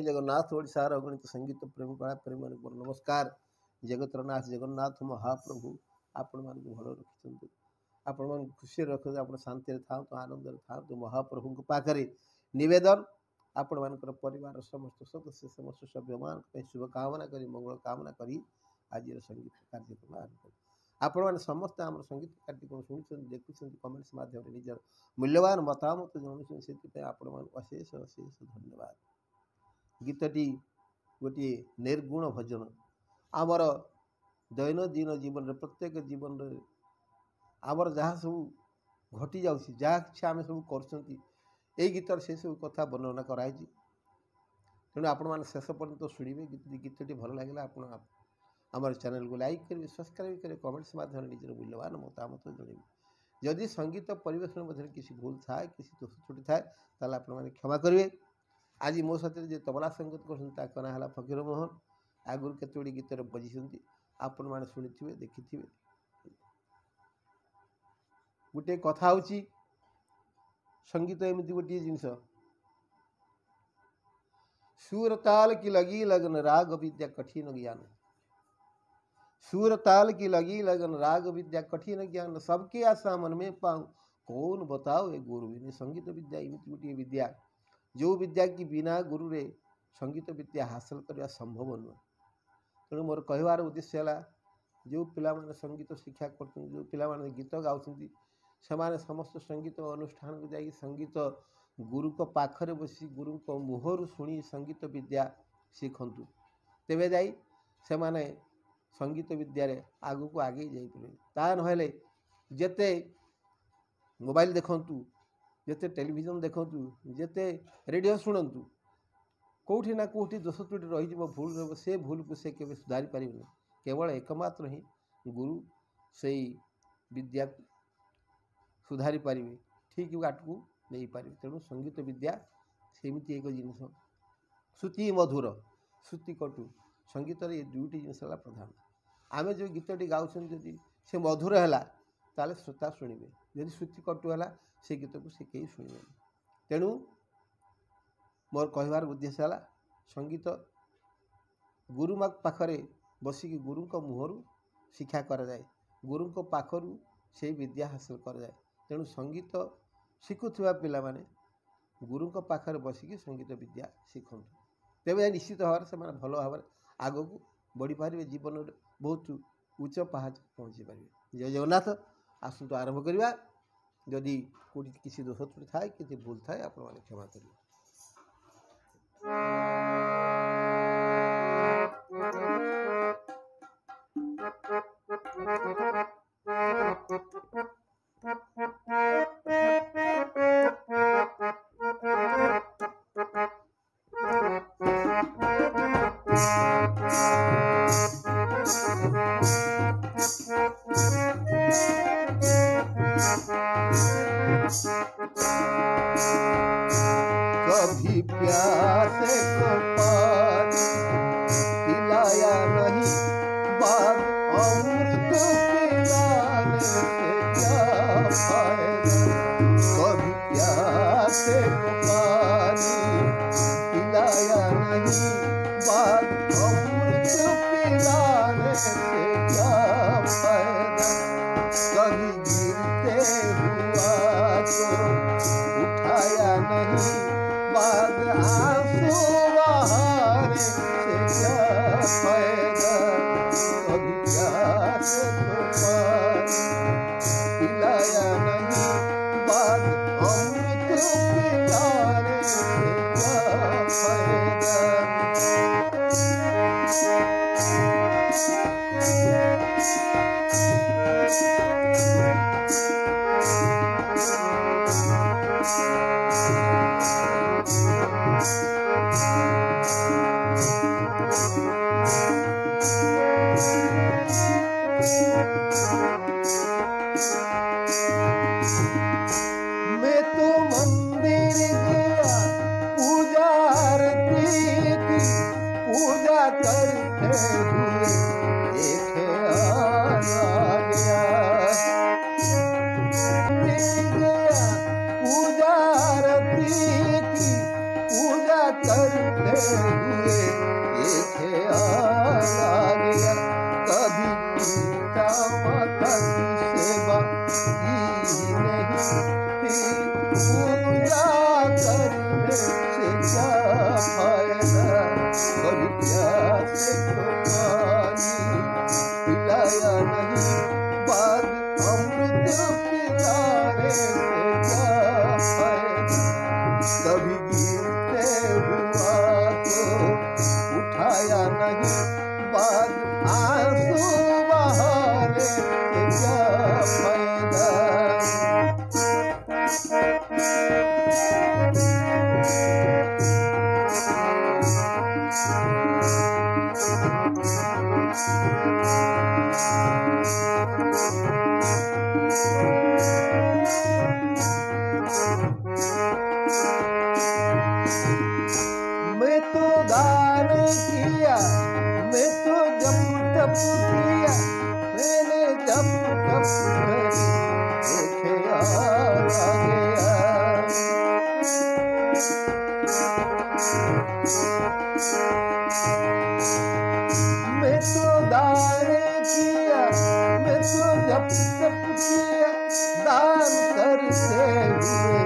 जय जगन्नाथ ओडिशार अगणित संगीत प्रेमी कला प्रेमी मान नमस्कार। जगतर नाथ जगन्नाथ महाप्रभु आपण मान भल रखिछंतु, आपण मान खुशी रखु, आपण शांति था आनंद था महाप्रभु पाखे निवेदन आपण मानकर परिवार समस्त सदस्य समस्त सभ्य मान शुभकामना करी मंगल कामना करी आज संगीत कार्यक्रम आरंभ कर। आपण मैंने समस्त आम संगीत कार्यक्रम शुणी देखुं कमेंट्स माध्यम निजर मूल्यवान मतामत जनाऊँ से आपण अशेष अशेष धन्यवाद। गीतटी गोटे निर्गुण भजन आमर दैनंदिन जीवन प्रत्येक जीवन आमर जहाँ सब घटी जाऊँगी जहाँ कि आम सब कर गीतर से सब कथा वर्णना कराई। तेणु आपण मैंने शेष पर्यंत शुणे गीतटी भल लगे आप आमर चैनल को लाइक करेंगे सब्सक्राइब करेंगे कमेंट्स माध्यम निजर मूल्यवान मतामत जनइबे। जदि संगीत परिवेशन मध्य किसी भूल थाए किसी दोष त्रुटि थाए ताल आपने क्षमा करेंगे। आज मो साथ जो तबला संगीत कर ना है फकीर मोहन आगुरी केतोड़ी गीत बजी आपण मैंने शुणी देखि गोटे कथा हूँ संगीत एमती गोटे जिनस सुर ताल की लगी लगन राग विद्या कठिन ज्ञान। सुर ताल की लगी लगन राग विद्या कठिन ज्ञान सबके आशा मन में पाऊँ कौन बताओ ए गुरु बिन। संगीत विद्या एमती गोटे विद्या जो विद्या की बिना गुरु रे संगीत विद्या हासिल करने संभव नुह। तेणु मोर कहबार उद्देश्य है जो पिला माने संगीत शिक्षा कर जो पिला माने गीत गाउछंती से समस्त संगीत अनुष्ठान को जाई संगीत गुरु को पाखरे बसी गुरु को मुहर शुणी संगीत विद्या शिखंतु तेबे जाई से माने संगीत विद्यारे आगु को आगे जाइए। ता नहले जेते मोबाइल देखंतु जेते टेलीविजन देखंतु जेते रेडियो शुणंतु कौटी ना कौटी दोष त्रुटि रही भूल रही से भूल को से केवे सुधारी पारिबनि। केवल एकमात्र ही गुरु से विद्या सुधारी पारिबे ठीक बाट को नहीं पारिबे। तेणु संगीत विद्या सेमती एक जिनस श्रुति मधुर श्रुति कटु संगीत ये दुईटी जिनस प्रधान। आमे जो गीतटी गाउछन जदि से मधुर है ताले श्रोता शुणवे जदि श्रुति कटु है से गीत को से कहीं शुणवे। तेणु मोर कहबार उद्देश्य है संगीत गुरु पाखरे बसिकी गुरु को मुहर शिक्षा करा जाए गुरु को पाखरु से विद्या हासिल करा जाए। तेणु संगीत शिखुवा पिला माने गुरु को पाखरे बसिकी संगीत विद्या शिखु तेज निश्चित भाव से भल भाव आग को बढ़ी पारे जीवन में बहुत उच्च पहाड़ पहुँची पारे। जय जगन्नाथ आसतु आरंभ करवा। जदि कोई किसी दोष त्रुटि थाए किसी भूल थाए आपण मैंने क्षमा करेंगे। कभी प्यासे को पानी पिलाया नहीं बाद अमृत पिलाने से क्या फायदा। कभी प्यासे को पानी पिलाया नहीं बाद अमृत पिलाने से क्या फायदा। कभी गिरते हुआ तो उठाया नहीं बाद आंसू बहाने से क्या फायदा। कभी प्यास को पानी पिलाया नहीं बाद अमृत पिलाने से क्या फायदा। मैं तो मंदिर गया पूजा आरती की पूजा करते हुए एक आ गया। मंदिर गया पूजा आरती की पूजा करते हुए ये ख्याल आ गया, कभी पिता माता की सेवा की नहीं, फिर पूजा करने से क्या फायदा, कभी प्यासे को पानी पिलाया नहीं, बाद अमृत पिलाने से क्या फायदा, कभी गिरते हुआ तो उठाया नहीं, बाद आंसू बहाने से क्या फायदा। मैं तो दान किया, मैं तो जब तप किया, मैंने जब तप करी ये ख्याल आ गया, मैं तो दान किया, मैं तो जब तप किया, दान करते हुए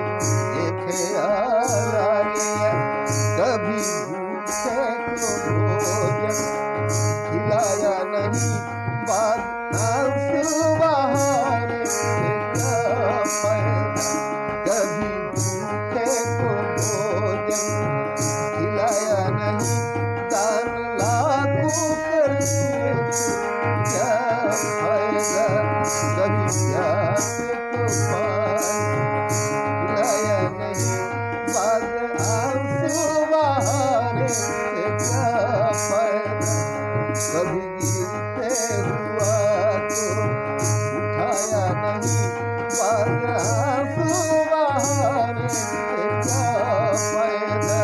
ये ख्याल आ गया, कभी भूखे को भोजन खिलाया नहीं, बाद आंसू बहाने से क्या फायदा, कभी भूखे को भोजन खिलाया नहीं, दान लाखों करने से क्या फायदा, कभी प्यासे को पानी पिलाया नहीं, बाद आंसू बहाने से क्या फायदा, कभी गिरते हुआ तो उठाया नहीं, बाद आंसू बहाने से क्या फायदा।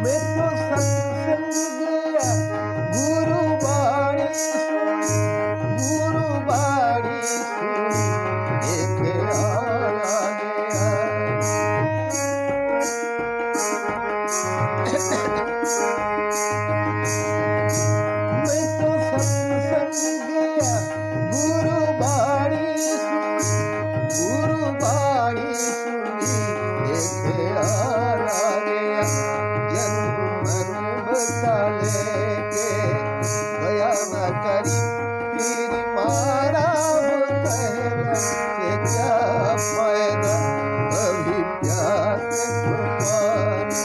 मैं तो सत्संग गया, गुरु बाणी सुनी, एक ख्याल आ गया, मैं तो सत्संग गया, गुरु बाणी सुनी, एक ख्याल आ गया, जन्म मन बसा लेके गया न करी, फिर मारा हो कहने से क्या फायदा, कभी प्यासे को पानी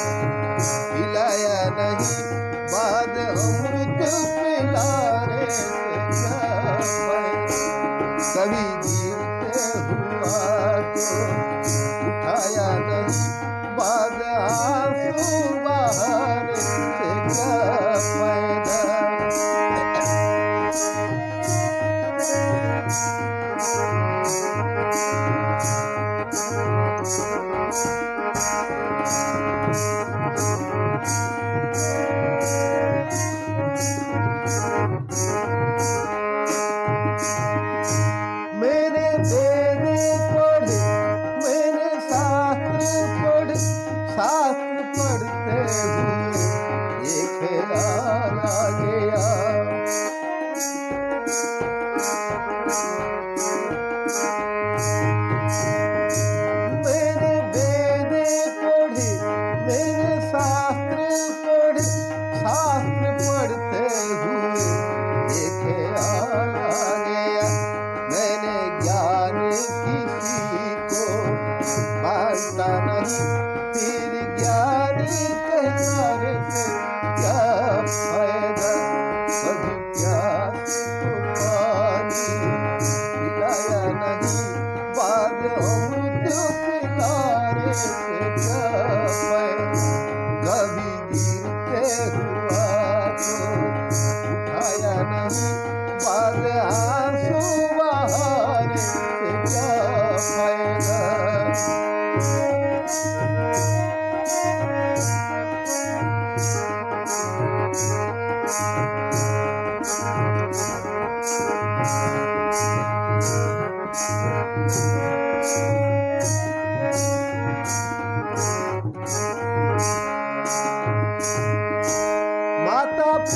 पिलाया नहीं, बाद अमृत पिलाने से क्या फायदा, कभी गिरते हुआ तो उठाया नहीं, बाद आंसू बहाने से क्या फायदा। मैंने वेद पढ़े,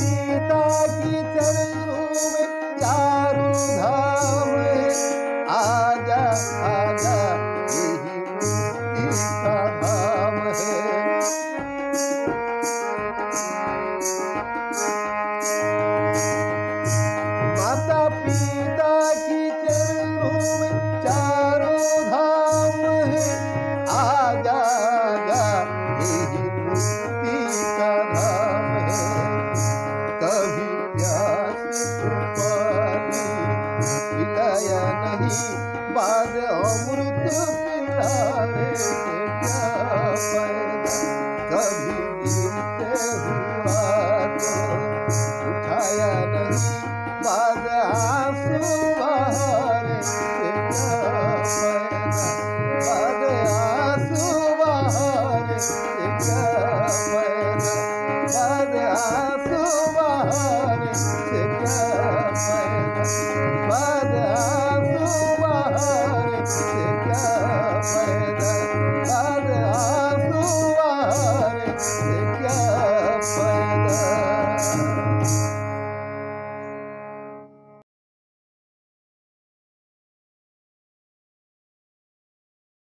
पिता की चरणों में चारों धाम है। आजा आजा यही मुक्ति का धाम है। माता पिता की चरणों में चारों धाम है। आजा आजा यही मुक्ति का धाम है। कभी प्यास को पानी पिलाया नहीं, बाद अमृत पिलाने से क्या फायदा। कभी गिरते हुआ तो उठाया नहीं, बाद आंसू बहाने से क्या फायदा। बाद आंसू बहाने से क्या फायदा। बाद आंसू बहाने से क्या फायदा। बाद आंसू बहाने से क्या फायदा। बाद